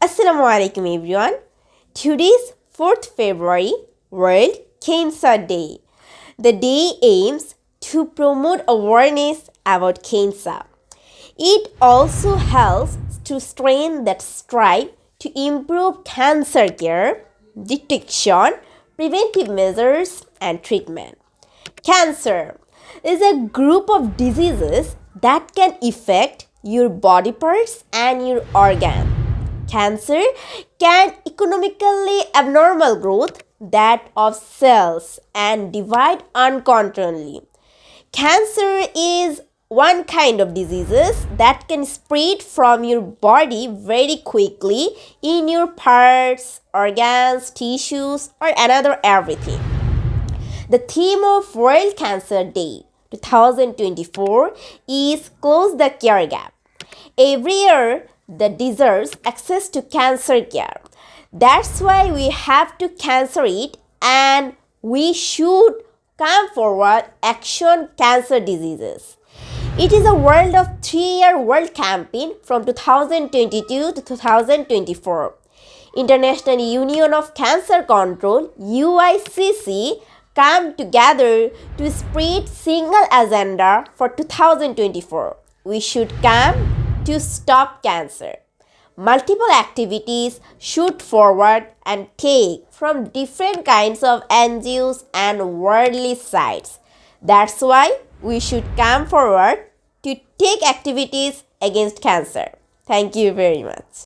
Assalamu alaikum everyone. Today is 4th February, World Cancer Day. The day aims to promote awareness about cancer. It also helps to strengthen that strive to improve cancer care, detection, preventive measures, and treatment. Cancer is a group of diseases that can affect your body parts and your organs. Cancer can economically abnormal growth that of cells and divide uncontrollably. Cancer is one kind of diseases that can spread from your body very quickly in your parts, organs, tissues, or another everything. The theme of World Cancer Day 2024 is Close the Care Gap. Every year, that deserves access to cancer care. That's why we have to cancer it and we should come forward action cancer diseases. It is a world of 3-year world campaign from 2022 to 2024. International Union of Cancer Control UICC come together to spread single agenda for 2024. We should come to stop cancer. Multiple activities shoot forward and take from different kinds of NGOs and worldly sites. That's why we should come forward to take activities against cancer. Thank you very much.